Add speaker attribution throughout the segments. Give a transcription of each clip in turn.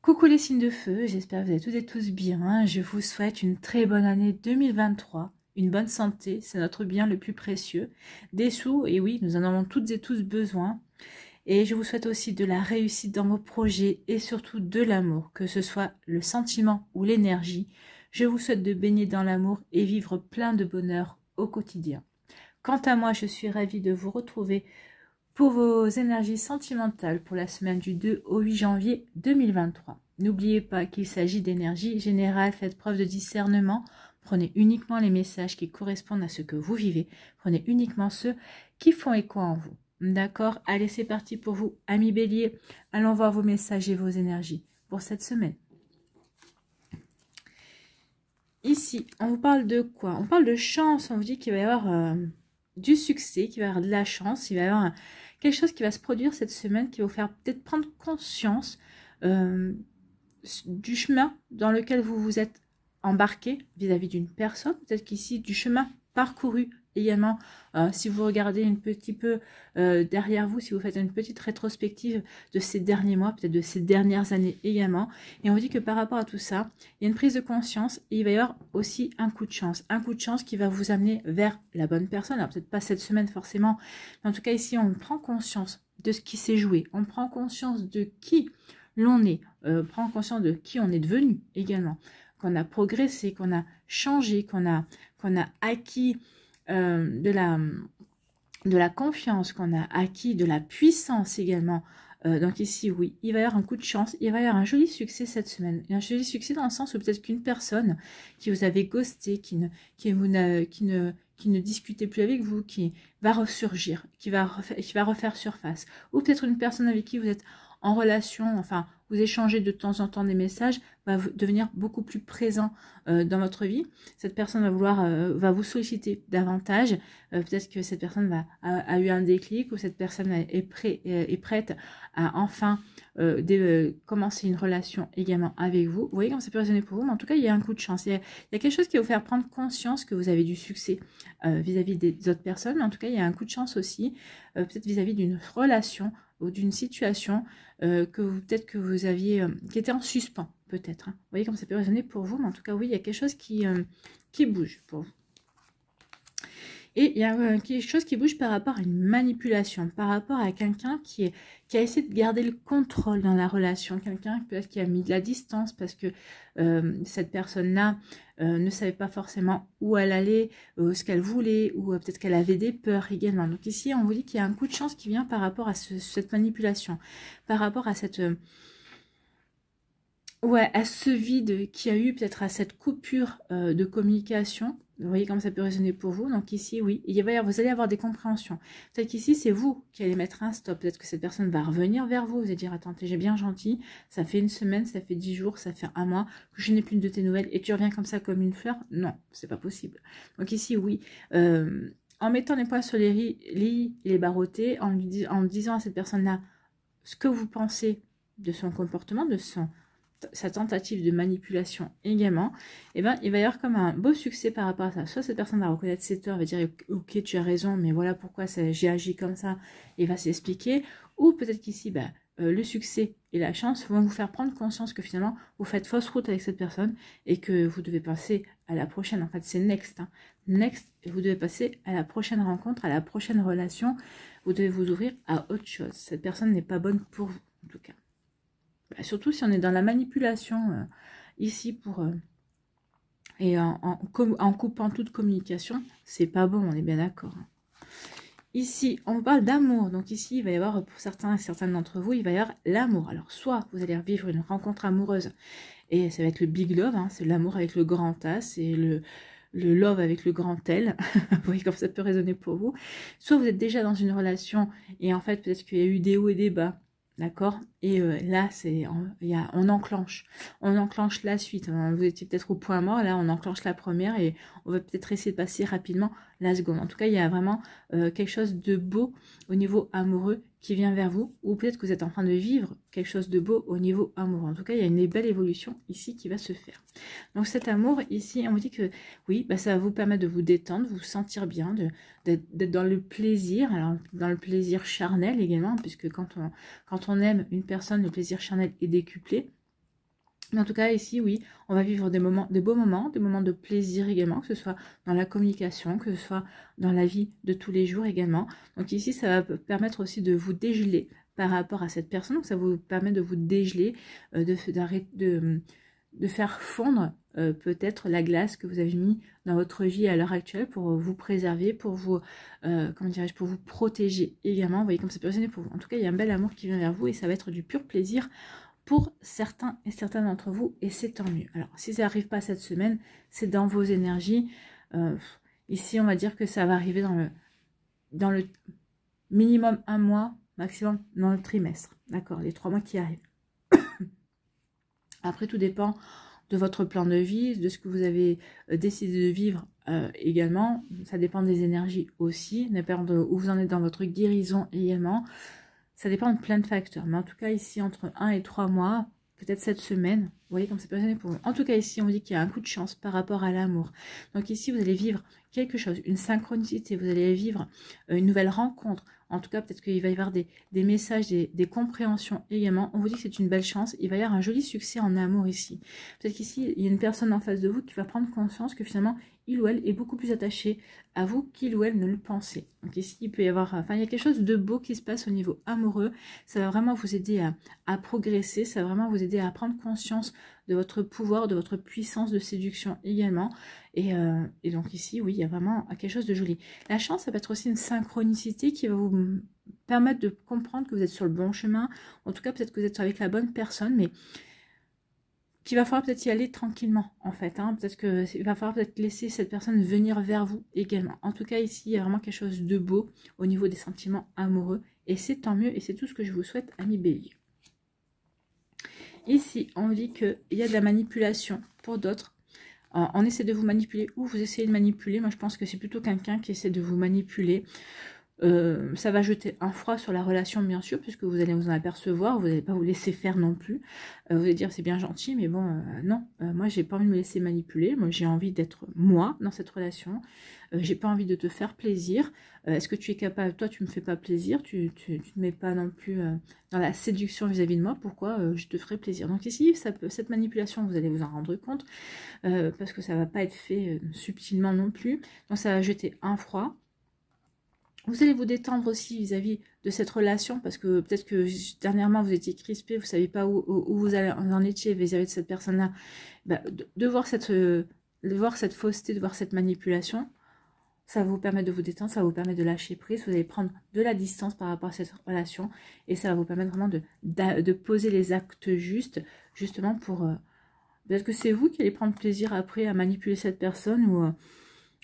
Speaker 1: Coucou les signes de feu, j'espère que vous allez toutes et tous bien. Je vous souhaite une très bonne année 2023, une bonne santé, c'est notre bien le plus précieux. Des sous, et oui, nous en avons toutes et tous besoin. Et je vous souhaite aussi de la réussite dans vos projets et surtout de l'amour, que ce soit le sentiment ou l'énergie. Je vous souhaite de baigner dans l'amour et vivre plein de bonheur au quotidien. Quant à moi, je suis ravie de vous retrouver pour vos énergies sentimentales pour la semaine du 2 au 8 janvier 2023. N'oubliez pas qu'il s'agit d'énergie générale, faites preuve de discernement, prenez uniquement les messages qui correspondent à ce que vous vivez, prenez uniquement ceux qui font écho en vous. D'accord? Allez, c'est parti pour vous, amis béliers. Allons voir vos messages et vos énergies pour cette semaine. Ici, on vous parle de quoi? On parle de chance, on vous dit qu'il va y avoir du succès, qu'il va y avoir de la chance, il va y avoir quelque chose qui va se produire cette semaine qui va vous faire peut-être prendre conscience du chemin dans lequel vous vous êtes embarqué vis-à-vis d'une personne, peut-être qu'ici du chemin parcouru également, si vous regardez un petit peu derrière vous, si vous faites une petite rétrospective de ces derniers mois, peut-être de ces dernières années également, et on vous dit que par rapport à tout ça, il y a une prise de conscience et il va y avoir aussi un coup de chance qui va vous amener vers la bonne personne, alors peut-être pas cette semaine forcément, mais en tout cas ici on prend conscience de ce qui s'est joué, on prend conscience de qui l'on est, prend conscience de qui on est devenu également, qu'on a progressé, qu'on a changé, qu'on a acquis de la confiance, qu'on a acquis de la puissance également. Donc ici, oui, il va y avoir un coup de chance, il va y avoir un joli succès cette semaine. Et un joli succès dans le sens où peut-être qu'une personne qui vous avait ghosté, qui ne discutait plus avec vous, qui va ressurgir, qui va refaire surface. Ou peut-être une personne avec qui vous êtes en relation, enfin, vous échangez de temps en temps des messages, va devenir beaucoup plus présent dans votre vie. Cette personne va vous solliciter davantage. Peut-être que cette personne a eu un déclic ou cette personne est prête à enfin commencer une relation également avec vous. Vous voyez comme ça peut résonner pour vous, mais en tout cas, il y a un coup de chance. Il y a quelque chose qui va vous faire prendre conscience que vous avez du succès vis-à-vis des autres personnes, mais en tout cas, il y a un coup de chance aussi, peut-être vis-à-vis d'une relation ou d'une situation peut-être que vous aviez, qui était en suspens, peut-être. Hein. Vous voyez comme ça peut résonner pour vous, mais en tout cas, oui, il y a quelque chose qui bouge pour vous. Et il y a quelque chose qui bouge par rapport à une manipulation, par rapport à quelqu'un qui a essayé de garder le contrôle dans la relation, quelqu'un peut-être qui a mis de la distance parce que cette personne-là ne savait pas forcément où elle allait, ce qu'elle voulait, ou peut-être qu'elle avait des peurs également. Donc ici, on vous dit qu'il y a un coup de chance qui vient par rapport à cette manipulation, par rapport à cette... à ce vide qu'il y a eu, peut-être à cette coupure de communication. Vous voyez comme ça peut résonner pour vous. Donc ici, oui, vous allez avoir des compréhensions. Peut-être qu'ici, c'est vous qui allez mettre un stop. Peut-être que cette personne va revenir vers vous. Vous allez dire, attends, j'ai bien gentil. Ça fait une semaine, ça fait 10 jours, ça fait un mois que je n'ai plus de tes nouvelles. Et tu reviens comme ça comme une fleur? Non, c'est pas possible. Donc ici, oui. En mettant les points sur les i et les barreaux T, en disant à cette personne-là ce que vous pensez de son comportement, de sa tentative de manipulation également, et ben il va y avoir comme un beau succès par rapport à ça. Soit cette personne va reconnaître ses torts, va dire ok tu as raison, mais voilà pourquoi j'ai agi comme ça, et va s'expliquer, ou peut-être qu'ici le succès et la chance vont vous faire prendre conscience que finalement vous faites fausse route avec cette personne et que vous devez passer à la prochaine. En fait c'est next, hein. Next, vous devez passer à la prochaine rencontre, à la prochaine relation, vous devez vous ouvrir à autre chose. Cette personne n'est pas bonne pour vous en tout cas. Surtout si on est dans la manipulation ici et en coupant toute communication, c'est pas bon, on est bien d'accord. Ici, on parle d'amour. Donc ici, il va y avoir, pour certains et certaines d'entre vous, il va y avoir l'amour. Alors, soit vous allez vivre une rencontre amoureuse et ça va être le big love, hein, c'est l'amour avec le grand A, c'est le love avec le grand L. Vous voyez comme ça peut résonner pour vous. Soit vous êtes déjà dans une relation et en fait, peut-être qu'il y a eu des hauts et des bas. D'accord? Et là, on enclenche la suite. Vous étiez peut-être au point mort, là, on enclenche la première et on va peut-être essayer de passer rapidement la seconde. En tout cas, il y a vraiment quelque chose de beau au niveau amoureux qui vient vers vous, ou peut-être que vous êtes en train de vivre quelque chose de beau au niveau amoureux. En tout cas, il y a une belle évolution ici qui va se faire. Donc cet amour, ici, on vous dit que oui, ça va vous permettre de vous détendre, de vous sentir bien, d'être dans le plaisir, alors dans le plaisir charnel également, puisque quand on aime une personne, le plaisir charnel est décuplé. Mais en tout cas, ici, oui, on va vivre des moments, des beaux moments, des moments de plaisir également, que ce soit dans la communication, que ce soit dans la vie de tous les jours également. Donc ici, ça va permettre aussi de vous dégeler par rapport à cette personne. Donc ça vous permet de vous dégeler, de faire fondre peut-être la glace que vous avez mis dans votre vie à l'heure actuelle pour vous préserver, pour vous, comment dirais-je, pour vous protéger également. Vous voyez comme ça peut résonner pour vous. En tout cas, il y a un bel amour qui vient vers vous et ça va être du pur plaisir pour certains et certaines d'entre vous, et c'est tant mieux. Alors, si ça n'arrive pas cette semaine, c'est dans vos énergies. Ici, on va dire que ça va arriver dans le minimum un mois, maximum dans le trimestre. D'accord, les 3 mois qui arrivent. Après, tout dépend de votre plan de vie, de ce que vous avez décidé de vivre également. Ça dépend des énergies aussi, ça dépend de où vous en êtes dans votre guérison également. Ça dépend de plein de facteurs. Mais en tout cas, ici, entre 1 et 3 mois, peut-être cette semaine, vous voyez comme c'est passionné pour vous. En tout cas, ici, on dit qu'il y a un coup de chance par rapport à l'amour. Donc ici, vous allez vivre quelque chose, une synchronicité, vous allez vivre une nouvelle rencontre. En tout cas, peut-être qu'il va y avoir des messages, des compréhensions également. On vous dit que c'est une belle chance. Il va y avoir un joli succès en amour ici. Peut-être qu'ici, il y a une personne en face de vous qui va prendre conscience que finalement, il ou elle est beaucoup plus attaché à vous qu'il ou elle ne le pensait. Donc ici, il peut y avoir, enfin, il y a quelque chose de beau qui se passe au niveau amoureux. Ça va vraiment vous aider à progresser. Ça va vraiment vous aider à prendre conscience de votre pouvoir, de votre puissance de séduction également. Et donc ici, oui, il y a vraiment quelque chose de joli. La chance, ça peut être aussi une synchronicité qui va vous permettre de comprendre que vous êtes sur le bon chemin. En tout cas, peut-être que vous êtes avec la bonne personne, mais qu'il va falloir peut-être y aller tranquillement, en fait. Hein. Peut-être qu'il va falloir peut-être laisser cette personne venir vers vous également. En tout cas, ici, il y a vraiment quelque chose de beau au niveau des sentiments amoureux. Et c'est tant mieux, et c'est tout ce que je vous souhaite, amis Bélier. Ici, on dit qu'il y a de la manipulation pour d'autres. On essaie de vous manipuler ou vous essayez de manipuler. Moi, je pense que c'est plutôt quelqu'un qui essaie de vous manipuler. Ça va jeter un froid sur la relation, bien sûr, puisque vous allez vous en apercevoir. Vous n'allez pas vous laisser faire non plus. Vous allez dire, c'est bien gentil, mais bon, non. Moi, j'ai pas envie de me laisser manipuler. Moi, j'ai envie d'être moi dans cette relation. J'ai pas envie de te faire plaisir. Est-ce que tu es capable? Toi, tu me fais pas plaisir. Tu ne mets pas non plus dans la séduction vis-à-vis de moi. Pourquoi je te ferai plaisir? Donc ici, cette manipulation, vous allez vous en rendre compte. Parce que ça va pas être fait subtilement non plus. Donc ça va jeter un froid. Vous allez vous détendre aussi vis-à-vis de cette relation, parce que peut-être que dernièrement vous étiez crispé, vous ne savez pas où vous en étiez vis-à-vis de cette personne-là. Bah, de voir cette fausseté, de voir cette manipulation, ça va vous permettre de vous détendre, ça va vous permettre de lâcher prise, vous allez prendre de la distance par rapport à cette relation, et ça va vous permettre vraiment de poser les actes justes, justement pour... peut-être que c'est vous qui allez prendre plaisir après à manipuler cette personne, ou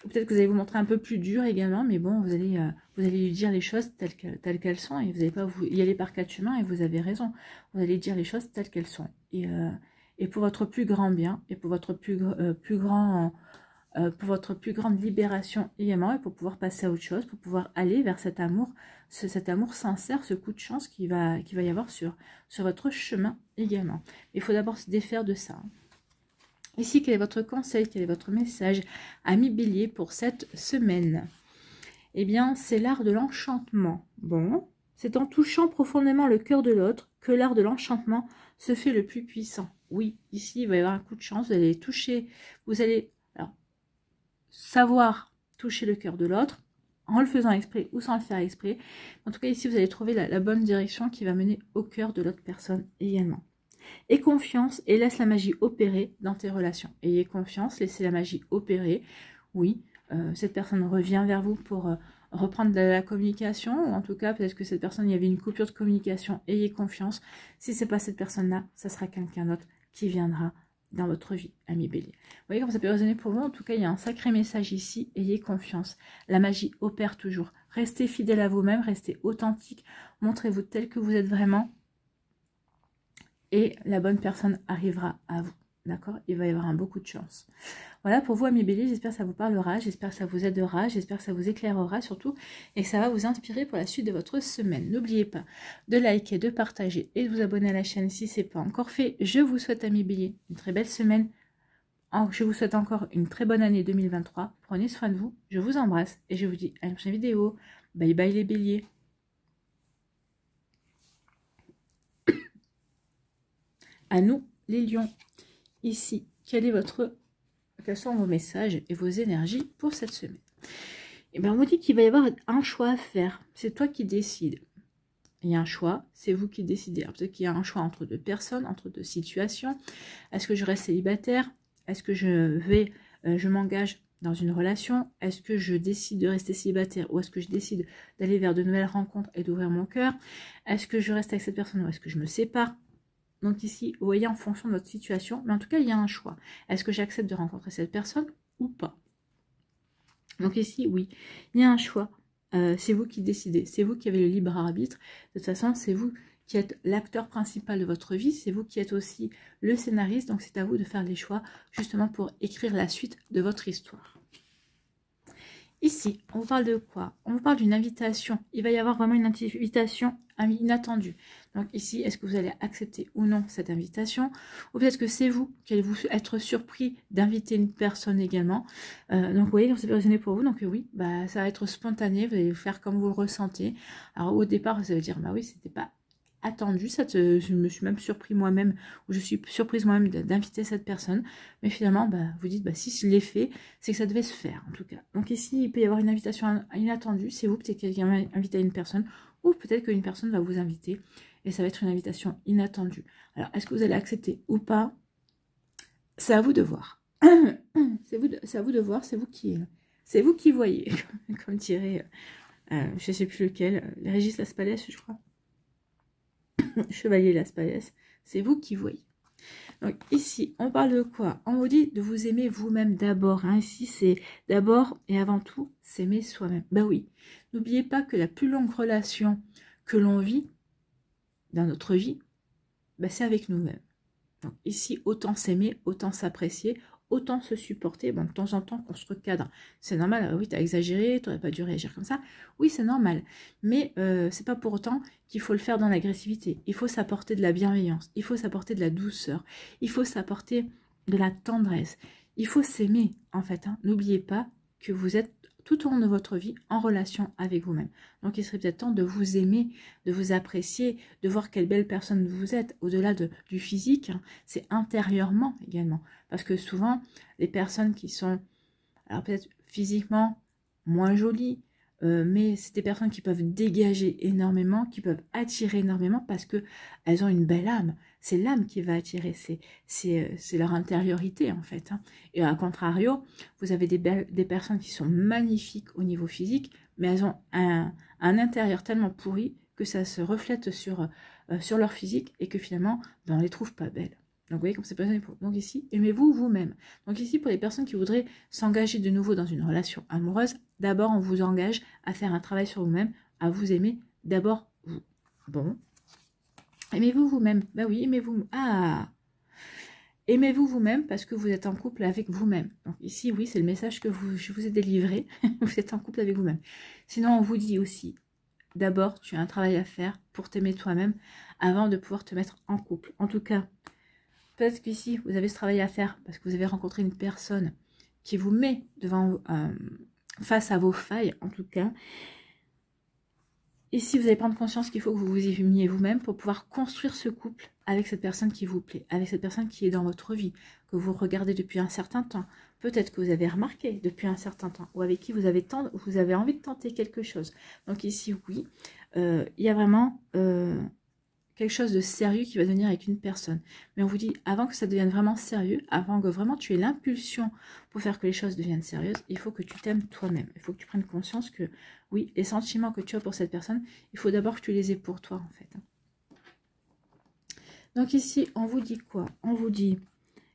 Speaker 1: peut-être que vous allez vous montrer un peu plus dur également, mais bon, vous allez lui dire les choses telles qu'elles sont, et vous n'allez pas vous y aller par 4 chemins, et vous avez raison. Vous allez dire les choses telles qu'elles sont. Et pour votre plus grand bien, et pour votre plus grande libération également, et pour pouvoir passer à autre chose, pour pouvoir aller vers cet amour sincère, ce coup de chance qu'il va y avoir sur votre chemin également. Il faut d'abord se défaire de ça. Ici, quel est votre conseil, quel est votre message, amis Bélier, pour cette semaine? Eh bien, c'est l'art de l'enchantement. Bon, c'est en touchant profondément le cœur de l'autre que l'art de l'enchantement se fait le plus puissant. Oui, ici, il va y avoir un coup de chance, vous allez toucher, vous allez savoir toucher le cœur de l'autre, en le faisant exprès ou sans le faire exprès. En tout cas, ici, vous allez trouver la bonne direction qui va mener au cœur de l'autre personne également. Aie confiance et laisse la magie opérer dans tes relations. Ayez confiance, laissez la magie opérer. Oui, cette personne revient vers vous pour reprendre de la communication, ou en tout cas, peut-être que cette personne, il y avait une coupure de communication. Ayez confiance. Si ce n'est pas cette personne-là, ça sera quelqu'un d'autre qui viendra dans votre vie, ami Bélier. Vous voyez comme ça peut résonner pour vous. En tout cas, il y a un sacré message ici. Ayez confiance. La magie opère toujours. Restez fidèle à vous-même, restez authentique. Montrez-vous tel que vous êtes vraiment. Et la bonne personne arrivera à vous. D'accord? Il va y avoir un beaucoup de chance. Voilà pour vous, amis Bélier. J'espère que ça vous parlera. J'espère que ça vous aidera. J'espère que ça vous éclairera surtout. Et que ça va vous inspirer pour la suite de votre semaine. N'oubliez pas de liker, de partager et de vous abonner à la chaîne si ce n'est pas encore fait. Je vous souhaite, amis Bélier, une très belle semaine. Je vous souhaite encore une très bonne année 2023. Prenez soin de vous. Je vous embrasse. Et je vous dis à une prochaine vidéo. Bye bye les Béliers. À nous les lions, ici, quels sont vos messages et vos énergies pour cette semaine? Et bien, on vous dit qu'il va y avoir un choix à faire. C'est toi qui décides. Il y a un choix, c'est vous qui décidez. Peut-être qu'il y a un choix entre deux personnes, entre deux situations. Est-ce que je reste célibataire? Est-ce que je m'engage dans une relation? Est-ce que je décide de rester célibataire ou est-ce que je décide d'aller vers de nouvelles rencontres et d'ouvrir mon cœur? Est-ce que je reste avec cette personne ou est-ce que je me sépare? Donc ici, vous voyez en fonction de votre situation, mais en tout cas, il y a un choix. Est-ce que j'accepte de rencontrer cette personne ou pas? Donc ici, oui, il y a un choix. C'est vous qui décidez, c'est vous qui avez le libre arbitre. De toute façon, c'est vous qui êtes l'acteur principal de votre vie, c'est vous qui êtes aussi le scénariste, donc c'est à vous de faire les choix justement pour écrire la suite de votre histoire. Ici, on vous parle de quoi? On vous parle d'une invitation. Il va y avoir vraiment une invitation inattendue. Donc ici, est-ce que vous allez accepter ou non cette invitation? Ou peut-être que c'est vous qui allez vous être surpris d'inviter une personne également. Donc vous voyez, c'est résonné pour vous. Donc oui, bah, ça va être spontané. Vous allez faire comme vous le ressentez. Alors au départ, vous allez dire, bah oui, c'était pas attendu, je me suis même surpris moi-même, ou je suis surprise moi-même d'inviter cette personne, mais finalement, bah, vous dites, bah, si je l'ai fait, c'est que ça devait se faire, en tout cas. Donc ici, il peut y avoir une invitation inattendue, c'est vous, peut-être quelqu'un va inviter une personne, ou peut-être qu'une personne va vous inviter, et ça va être une invitation inattendue. Alors, est-ce que vous allez accepter ou pas? C'est à vous de voir. C'est à vous de voir, c'est vous qui voyez, comme dirait, je ne sais plus lequel, Régis Laspalès, je crois. Chevalier Las Palais, c'est vous qui voyez. Donc ici, on parle de quoi? On vous dit de vous aimer vous-même d'abord. Hein. Ici, c'est d'abord et avant tout s'aimer soi-même. Ben oui, n'oubliez pas que la plus longue relation que l'on vit dans notre vie, ben c'est avec nous-mêmes. Donc ici, autant s'aimer, autant s'apprécier, autant se supporter. Bon, de temps en temps, qu'on se recadre. C'est normal. Oui, t'as exagéré, t'aurais pas dû réagir comme ça. Oui, c'est normal. Mais c'est pas pour autant qu'il faut le faire dans l'agressivité. Il faut s'apporter de la bienveillance. Il faut s'apporter de la douceur. Il faut s'apporter de la tendresse. Il faut s'aimer, en fait. Hein. N'oubliez pas que vous êtes tout au long de votre vie en relation avec vous-même. Donc il serait peut-être temps de vous aimer, de vous apprécier, de voir quelle belle personne vous êtes. Au-delà du physique, hein, c'est intérieurement également. Parce que souvent, les personnes qui sont, alors peut-être physiquement moins jolies, mais c'est des personnes qui peuvent dégager énormément, qui peuvent attirer énormément parce qu'elles ont une belle âme. C'est l'âme qui va attirer, c'est leur intériorité en fait. Hein. Et à contrario, vous avez des personnes qui sont magnifiques au niveau physique, mais elles ont un intérieur tellement pourri que ça se reflète sur leur physique et que finalement, ben, on ne les trouve pas belles. Donc vous voyez comme c'est pas. Donc ici, aimez-vous vous-même. Donc ici, pour les personnes qui voudraient s'engager de nouveau dans une relation amoureuse, d'abord on vous engage à faire un travail sur vous-même, à vous aimer d'abord vous. Bon. Aimez-vous vous-même. Ben oui, aimez-vous. Ah, aimez-vous vous-même parce que vous êtes en couple avec vous-même. Donc ici, oui, c'est le message que je vous ai délivré. Vous êtes en couple avec vous-même. Sinon, on vous dit aussi, d'abord, tu as un travail à faire pour t'aimer toi-même avant de pouvoir te mettre en couple. En tout cas, peut-être qu'ici, vous avez ce travail à faire parce que vous avez rencontré une personne qui vous met devant, face à vos failles, en tout cas. Ici, vous allez prendre conscience qu'il faut que vous vous aimiez vous-même pour pouvoir construire ce couple avec cette personne qui vous plaît, avec cette personne qui est dans votre vie, que vous regardez depuis un certain temps. Peut-être que vous avez remarqué depuis un certain temps, ou avec qui vous avez envie de tenter quelque chose. Donc ici, oui, il y a vraiment quelque chose de sérieux qui va venir avec une personne. Mais on vous dit, avant que ça devienne vraiment sérieux, avant que vraiment tu aies l'impulsion pour faire que les choses deviennent sérieuses, il faut que tu t'aimes toi-même. Il faut que tu prennes conscience que, oui, les sentiments que tu as pour cette personne, il faut d'abord que tu les aies pour toi, en fait. Donc ici, on vous dit quoi? On vous dit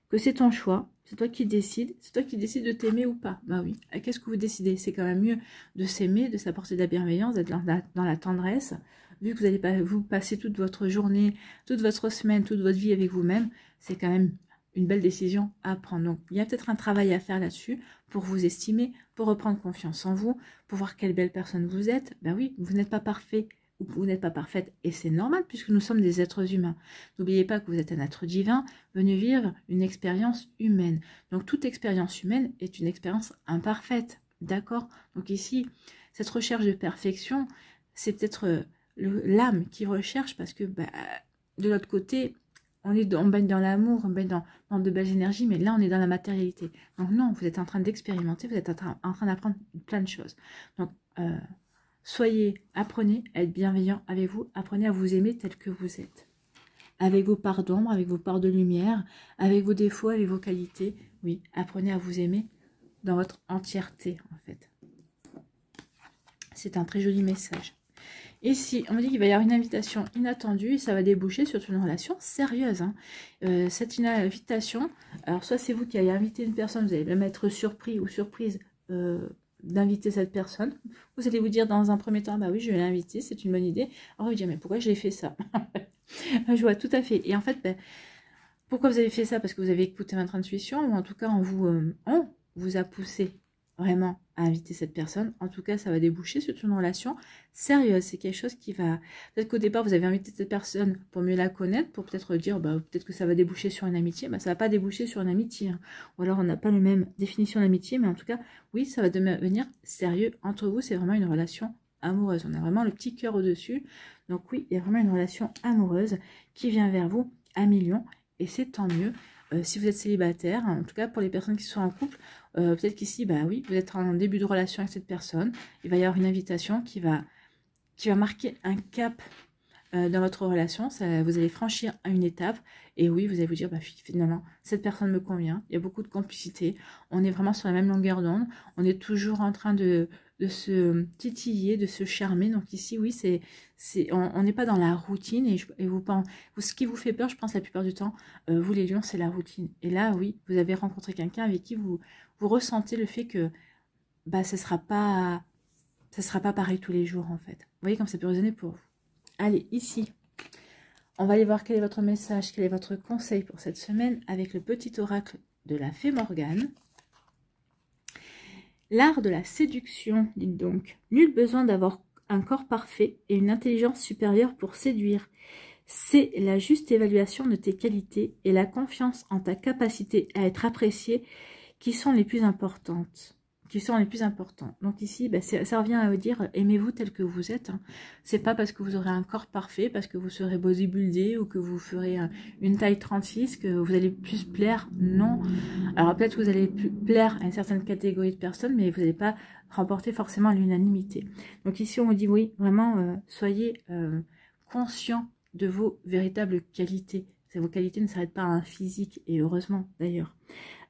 Speaker 1: que c'est ton choix, c'est toi qui décides, de t'aimer ou pas. Bah oui, qu'est-ce que vous décidez? C'est quand même mieux de s'aimer, de s'apporter de la bienveillance, d'être dans la tendresse, vu que vous allez vous passer toute votre journée, toute votre semaine, toute votre vie avec vous-même, c'est quand même une belle décision à prendre. Donc, il y a peut-être un travail à faire là-dessus pour vous estimer, pour reprendre confiance en vous, pour voir quelle belle personne vous êtes. Ben oui, vous n'êtes pas parfait, ou vous n'êtes pas parfaite, et c'est normal puisque nous sommes des êtres humains. N'oubliez pas que vous êtes un être divin venu vivre une expérience humaine. Donc, toute expérience humaine est une expérience imparfaite, d'accord? Donc ici, cette recherche de perfection, c'est peut-être l'âme qui recherche parce que de l'autre côté, on baigne dans l'amour, on baigne dans de belles énergies, mais là, on est dans la matérialité. Donc non, vous êtes en train d'expérimenter, vous êtes en train d'apprendre plein de choses. Donc, apprenez à être bienveillant avec vous, apprenez à vous aimer tel que vous êtes. Avec vos parts d'ombre, avec vos parts de lumière, avec vos défauts, avec vos qualités. Oui, apprenez à vous aimer dans votre entièreté, en fait. C'est un très joli message. Ici, on me dit qu'il va y avoir une invitation inattendue et ça va déboucher sur une relation sérieuse. Hein. Cette invitation, alors soit c'est vous qui allez inviter une personne, vous allez même être surpris ou surprise d'inviter cette personne. Vous allez vous dire dans un premier temps, bah oui, je vais l'inviter, c'est une bonne idée. Alors, vous allez dire, mais pourquoi j'ai fait ça? Je vois tout à fait. Et en fait, ben, pourquoi vous avez fait ça? Parce que vous avez écouté votre intuition, ou en tout cas, on vous a poussé vraiment à inviter cette personne. En tout cas, ça va déboucher sur une relation sérieuse. C'est quelque chose qui va... Peut-être qu'au départ, vous avez invité cette personne pour mieux la connaître, pour peut-être dire, bah, peut-être que ça va déboucher sur une amitié. Bah, ça va pas déboucher sur une amitié. Hein. Ou alors, on n'a pas la même définition d'amitié, mais en tout cas, oui, ça va devenir sérieux entre vous. C'est vraiment une relation amoureuse. On a vraiment le petit cœur au-dessus. Donc oui, il y a vraiment une relation amoureuse qui vient vers vous à millions. Et c'est tant mieux. Si vous êtes célibataire, en tout cas pour les personnes qui sont en couple, peut-être qu'ici, bah oui, vous êtes en début de relation avec cette personne. Il va y avoir une invitation qui va marquer un cap dans votre relation. Vous allez franchir une étape. Et oui, vous allez vous dire, bah finalement, cette personne me convient. Il y a beaucoup de complicité. On est vraiment sur la même longueur d'onde. On est toujours en train de se titiller, de se charmer. Donc ici, oui, on n'est pas dans la routine. Et ce qui vous fait peur, je pense, la plupart du temps, vous les lions, c'est la routine. Et là, oui, vous avez rencontré quelqu'un avec qui vous ressentez le fait que bah, ça sera pas pareil tous les jours, en fait. Vous voyez comme ça peut résonner pour vous. Allez, ici, on va aller voir quel est votre message, quel est votre conseil pour cette semaine avec le petit oracle de la fée Morgane. L'art de la séduction, dites donc. Nul besoin d'avoir un corps parfait et une intelligence supérieure pour séduire. C'est la juste évaluation de tes qualités et la confiance en ta capacité à être apprécié qui sont les plus importantes. Donc ici, bah, ça revient à vous dire, aimez-vous tel que vous êtes. Hein. C'est pas parce que vous aurez un corps parfait, parce que vous serez bodybuildé ou que vous ferez une taille 36 que vous allez plus plaire. Non. Alors peut-être que vous allez plaire à une certaine catégorie de personnes, mais vous n'allez pas remporter forcément l'unanimité. Donc ici, on vous dit oui, vraiment, soyez conscient de vos véritables qualités. Vos qualités ne s'arrêtent pas à un physique, et heureusement d'ailleurs.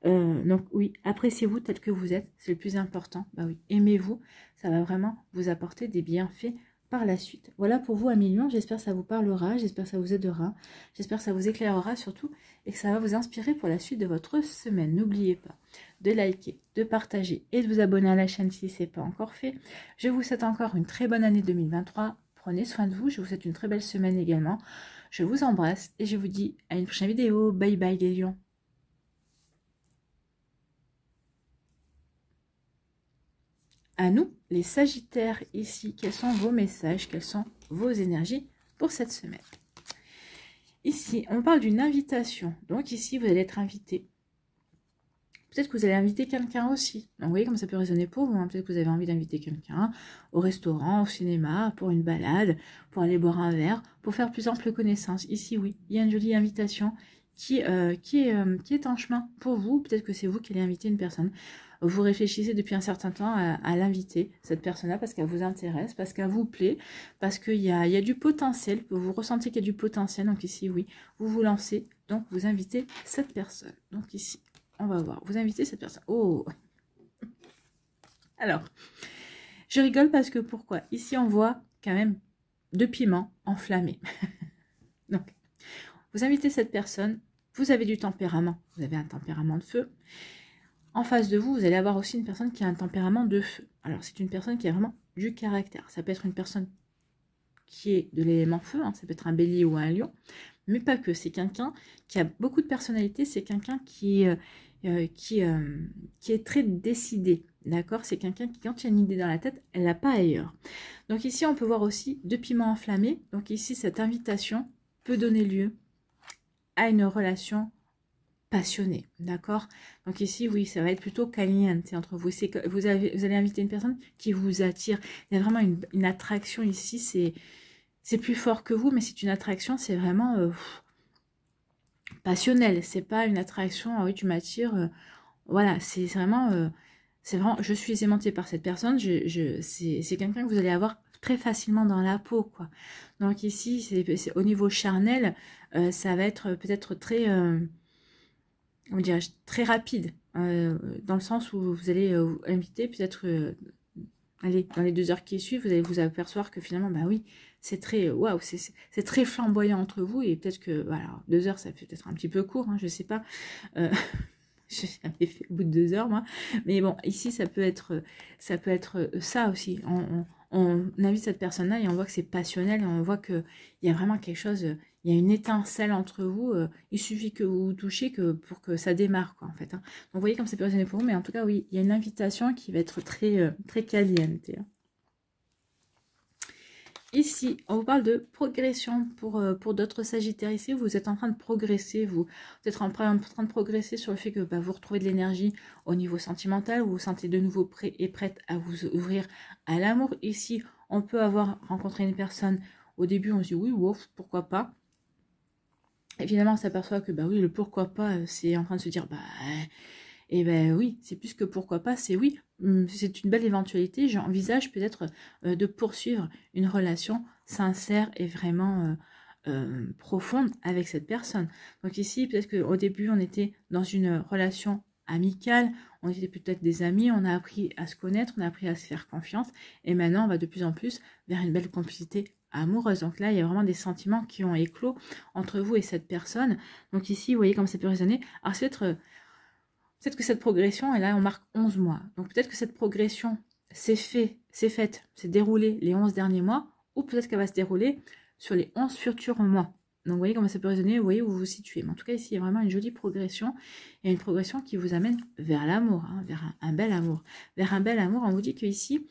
Speaker 1: Donc oui, appréciez-vous tel que vous êtes, c'est le plus important. Bah oui, aimez-vous, ça va vraiment vous apporter des bienfaits par la suite. Voilà pour vous, Million. J'espère que ça vous parlera, j'espère que ça vous aidera, j'espère que ça vous éclairera surtout et que ça va vous inspirer pour la suite de votre semaine. N'oubliez pas de liker, de partager et de vous abonner à la chaîne si ce n'est pas encore fait. Je vous souhaite encore une très bonne année 2023. Prenez soin de vous, je vous souhaite une très belle semaine également. Je vous embrasse et je vous dis à une prochaine vidéo. Bye bye les lions. À nous, les Sagittaires, ici, quels sont vos messages, quelles sont vos énergies pour cette semaine? Ici, on parle d'une invitation. Donc ici, vous allez être invité. Peut-être que vous allez inviter quelqu'un aussi. Donc, vous voyez comme ça peut résonner pour vous. Hein. Peut-être que vous avez envie d'inviter quelqu'un au restaurant, au cinéma, pour une balade, pour aller boire un verre, pour faire plus ample connaissance. Ici, oui, il y a une jolie invitation qui est en chemin pour vous. Peut-être que c'est vous qui allez inviter une personne. Vous réfléchissez depuis un certain temps à l'inviter, cette personne-là, parce qu'elle vous intéresse, parce qu'elle vous plaît, parce qu'il y a du potentiel. Vous ressentez qu'il y a du potentiel. Donc ici, oui, vous vous lancez. Donc, vous invitez cette personne. Donc ici, on va voir. Vous invitez cette personne. Oh! Alors, je rigole parce que pourquoi? Ici, on voit quand même 2 piments enflammés. Donc, vous invitez cette personne. Vous avez du tempérament. Vous avez un tempérament de feu. En face de vous, vous allez avoir aussi une personne qui a un tempérament de feu. Alors, c'est une personne qui a vraiment du caractère. Ça peut être une personne qui est de l'élément feu. Hein. Ça peut être un bélier ou un lion. Mais pas que. C'est quelqu'un qui a beaucoup de personnalité. C'est quelqu'un qui est très décidé, d'accord? C'est quelqu'un qui, quand il y a une idée dans la tête, elle l'a pas ailleurs. Donc ici, on peut voir aussi 2 piments enflammés. Donc ici, cette invitation peut donner lieu à une relation passionnée, d'accord? Donc ici, oui, ça va être plutôt caliente entre vous. C'est que vous allez inviter une personne qui vous attire. Il y a vraiment une attraction ici. C'est plus fort que vous, mais c'est une attraction. C'est vraiment... passionnelle. C'est pas une attraction, ah oui, tu m'attires. Voilà, c'est vraiment, je suis aimantée par cette personne. C'est quelqu'un que vous allez avoir très facilement dans la peau, quoi. Donc ici, c'est au niveau charnel, ça va être peut-être très, comment dirais-je, très rapide, dans le sens où vous allez vous inviter peut-être, allez, dans les 2 heures qui suivent, vous allez vous apercevoir que finalement, bah oui, c'est très, waouh, c'est très flamboyant entre vous, et peut-être que, voilà, 2 heures, ça fait peut-être un petit peu court, hein, je sais pas. J'ai jamais fait au bout de 2 heures, moi. Mais bon, ici, ça peut être ça aussi. On invite cette personne-là et on voit que c'est passionnel, et on voit qu'il y a vraiment quelque chose, il y a une étincelle entre vous. Il suffit que vous vous touchiez pour que ça démarre, quoi, en fait. Hein. Donc, vous voyez comme c'est pas résonné pour vous, mais en tout cas, oui, il y a une invitation qui va être très, très caliente. Hein. Ici, on vous parle de progression pour d'autres Sagittaires. Ici, vous êtes en train de progresser, vous êtes en train de progresser sur le fait que bah, vous retrouvez de l'énergie au niveau sentimental, vous vous sentez de nouveau prêt et prête à vous ouvrir à l'amour. Ici, on peut avoir rencontré une personne, au début on se dit oui, wow, pourquoi pas. Et finalement, on s'aperçoit que bah oui, le pourquoi pas, c'est en train de se dire bah... Et ben oui, c'est plus que pourquoi pas, c'est oui, c'est une belle éventualité. J'envisage peut-être de poursuivre une relation sincère et vraiment profonde avec cette personne. Donc ici, peut-être qu'au début, on était dans une relation amicale, on était peut-être des amis, on a appris à se connaître, on a appris à se faire confiance, et maintenant, on va de plus en plus vers une belle complicité amoureuse. Donc là, il y a vraiment des sentiments qui ont éclos entre vous et cette personne. Donc ici, vous voyez comme ça peut résonner. Alors c'est peut-être que cette progression, et là on marque 11 mois. Donc peut-être que cette progression s'est faite, s'est déroulée les 11 derniers mois, ou peut-être qu'elle va se dérouler sur les 11 futurs mois. Donc vous voyez comment ça peut résonner, vous voyez où vous vous situez. Mais en tout cas ici, il y a vraiment une jolie progression, et une progression qui vous amène vers l'amour, hein, vers un bel amour. Vers un bel amour, on vous dit que ici,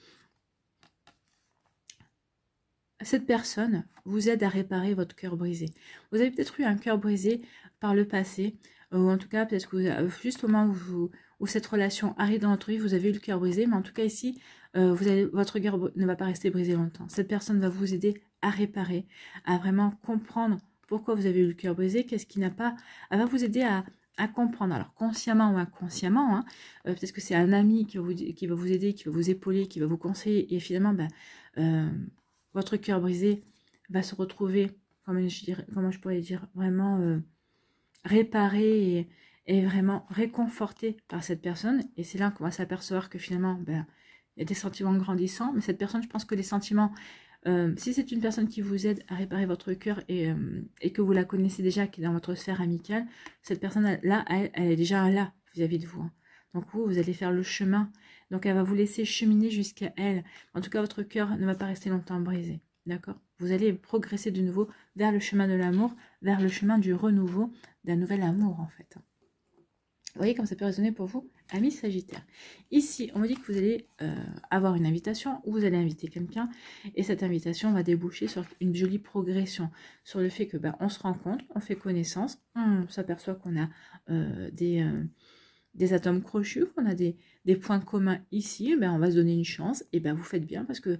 Speaker 1: cette personne vous aide à réparer votre cœur brisé. Vous avez peut-être eu un cœur brisé par le passé, ou en tout cas, peut-être que juste au moment où cette relation arrive dans votre vie, vous avez eu le cœur brisé, mais en tout cas ici, votre cœur ne va pas rester brisé longtemps. Cette personne va vous aider à réparer, à vraiment comprendre pourquoi vous avez eu le cœur brisé, qu'est-ce qui n'a pas... Elle va vous aider à comprendre, alors consciemment ou inconsciemment, hein, peut-être que c'est un ami qui va vous aider, qui va vous épauler, qui va vous conseiller, et finalement, votre cœur brisé va se retrouver, comment je pourrais dire, vraiment réparé et vraiment réconforté par cette personne. Et c'est là qu'on va s'apercevoir que finalement, il y a des sentiments grandissants. Mais cette personne, je pense que les sentiments, si c'est une personne qui vous aide à réparer votre cœur et que vous la connaissez déjà, qui est dans votre sphère amicale, cette personne-là, elle est déjà là vis-à-vis de vous. Hein. Donc vous allez faire le chemin. Donc elle va vous laisser cheminer jusqu'à elle. En tout cas, votre cœur ne va pas rester longtemps brisé. D'accord? Vous allez progresser de nouveau vers le chemin de l'amour, vers le chemin du renouveau, d'un nouvel amour en fait. Vous voyez comme ça peut résonner pour vous, amis Sagittaires. Ici, on me dit que vous allez avoir une invitation, ou vous allez inviter quelqu'un, et cette invitation va déboucher sur une jolie progression, sur le fait que on se rencontre, on fait connaissance, on s'aperçoit qu'on a des atomes crochus, qu'on a des points communs ici, on va se donner une chance, et vous faites bien parce que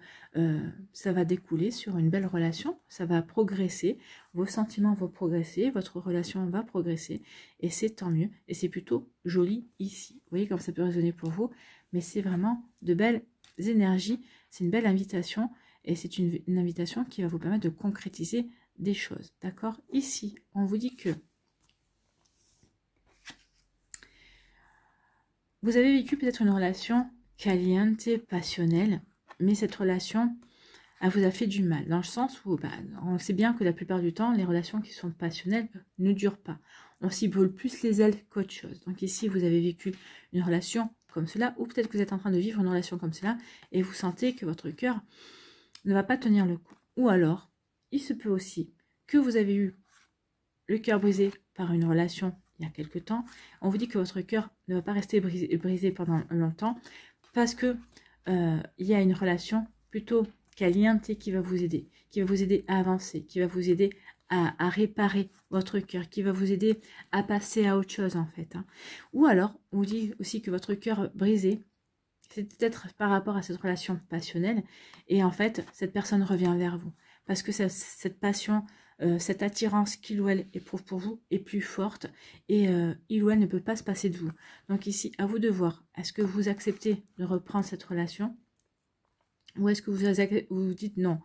Speaker 1: ça va découler sur une belle relation, ça va progresser, vos sentiments vont progresser, votre relation va progresser, et c'est tant mieux, et c'est plutôt joli ici. Vous voyez comme ça peut résonner pour vous, mais c'est vraiment de belles énergies, c'est une belle invitation, et c'est une invitation qui va vous permettre de concrétiser des choses, d'accord? Ici, on vous dit que vous avez vécu peut-être une relation caliente, passionnelle, mais cette relation, elle vous a fait du mal, dans le sens où on sait bien que la plupart du temps, les relations qui sont passionnelles ne durent pas. On s'y brûle plus les ailes qu'autre chose. Donc ici, vous avez vécu une relation comme cela, ou peut-être que vous êtes en train de vivre une relation comme cela, et vous sentez que votre cœur ne va pas tenir le coup. Ou alors, il se peut aussi que vous avez eu le cœur brisé par une relation il y a quelque temps, on vous dit que votre cœur ne va pas rester brisé pendant longtemps parce que il y a une relation plutôt caliente qui va vous aider à avancer, qui va vous aider à réparer votre cœur, qui va vous aider à passer à autre chose en fait. Hein. Ou alors, on vous dit aussi que votre cœur brisé, c'est peut-être par rapport à cette relation passionnelle, et en fait, cette personne revient vers vous parce que cette passion cette attirance qu'il ou elle éprouve pour vous est plus forte et il ou elle ne peut pas se passer de vous. Donc ici, à vous de voir, est-ce que vous acceptez de reprendre cette relation ou est-ce que vous dites non,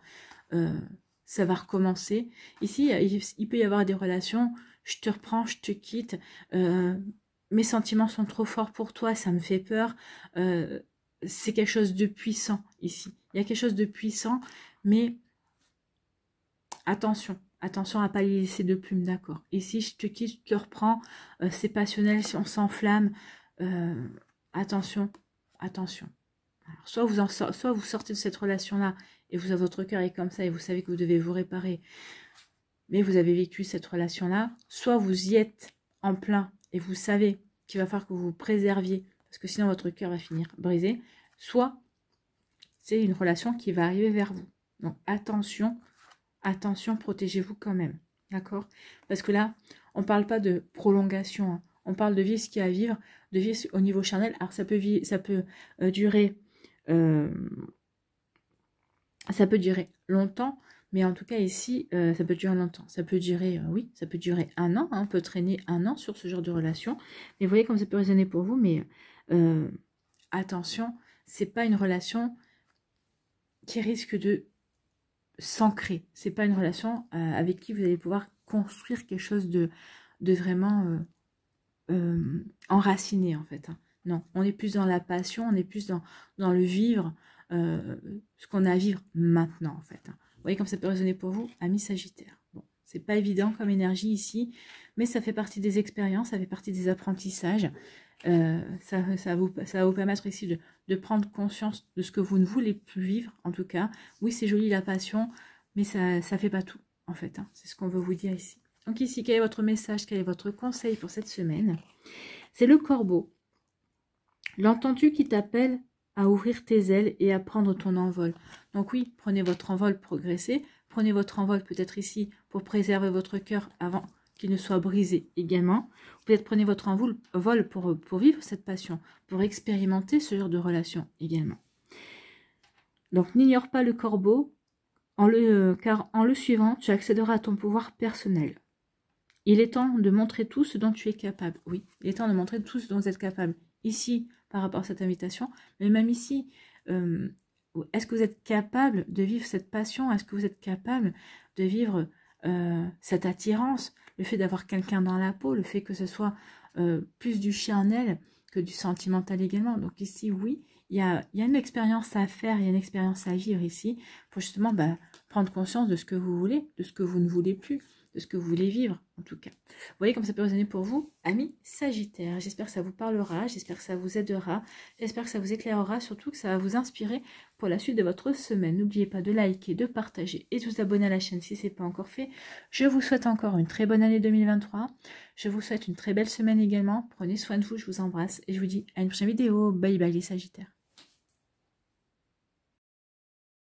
Speaker 1: ça va recommencer. Ici, il peut y avoir des relations, je te reprends, je te quitte, mes sentiments sont trop forts pour toi, ça me fait peur, c'est quelque chose de puissant ici. Il y a quelque chose de puissant, mais attention. Attention à ne pas y laisser de plumes, d'accord. Ici, je te quitte, je te reprends, c'est passionnel, on s'enflamme. Attention, attention. Alors, soit vous sortez de cette relation-là et votre cœur est comme ça et vous savez que vous devez vous réparer, mais vous avez vécu cette relation-là. Soit vous y êtes en plein et vous savez qu'il va falloir que vous vous préserviez parce que sinon votre cœur va finir brisé. Soit c'est une relation qui va arriver vers vous. Donc attention. Attention, protégez-vous quand même, d'accord? Parce que là, on ne parle pas de prolongation, hein. On parle de vivre ce qu'il y a à vivre, de vivre au niveau charnel. Alors ça peut durer, ça peut durer longtemps, mais en tout cas ici, ça peut durer longtemps. Ça peut durer, oui, ça peut durer 1 an, hein. On peut traîner 1 an sur ce genre de relation. Mais vous voyez comme ça peut résonner pour vous, mais attention, c'est pas une relation qui risque de s'ancrer. C'est pas une relation avec qui vous allez pouvoir construire quelque chose de vraiment enraciné en fait. Hein. Non, on est plus dans la passion, on est plus dans le vivre, ce qu'on a à vivre maintenant en fait. Hein. Vous voyez comme ça peut résonner pour vous, amis Sagittaire. Bon, c'est pas évident comme énergie ici, mais ça fait partie des expériences, ça fait partie des apprentissages. Ça va vous permettre ici de prendre conscience de ce que vous ne voulez plus vivre, en tout cas. Oui, c'est joli la passion, mais ça ne fait pas tout, en fait. Hein. C'est ce qu'on veut vous dire ici. Donc ici, quel est votre message, quel est votre conseil pour cette semaine? C'est le corbeau. L'entends-tu qui t'appelle à ouvrir tes ailes et à prendre ton envol? Donc oui, prenez votre envol, progressez. Prenez votre envol peut-être ici pour préserver votre cœur avant qu'il ne soit brisé également. Peut-être prenez votre envol pour vivre cette passion, pour expérimenter ce genre de relation également. Donc n'ignore pas le corbeau, car en le suivant, tu accéderas à ton pouvoir personnel. Il est temps de montrer tout ce dont tu es capable. Oui, il est temps de montrer tout ce dont vous êtes capable. Ici, par rapport à cette invitation, mais même ici, est-ce que vous êtes capable de vivre cette passion? Est-ce que vous êtes capable de vivre cette attirance? Le fait d'avoir quelqu'un dans la peau, le fait que ce soit plus du charnel que du sentimental également. Donc ici, oui, il y a une expérience à faire, il y a une expérience à vivre ici pour justement prendre conscience de ce que vous voulez, de ce que vous ne voulez plus, de ce que vous voulez vivre en tout cas. Vous voyez comme ça peut résonner pour vous, amis Sagittaires. J'espère que ça vous parlera, j'espère que ça vous aidera, j'espère que ça vous éclairera, surtout que ça va vous inspirer pour la suite de votre semaine. N'oubliez pas de liker, de partager et de vous abonner à la chaîne si ce n'est pas encore fait. Je vous souhaite encore une très bonne année 2023. Je vous souhaite une très belle semaine également. Prenez soin de vous, je vous embrasse et je vous dis à une prochaine vidéo. Bye bye les Sagittaires.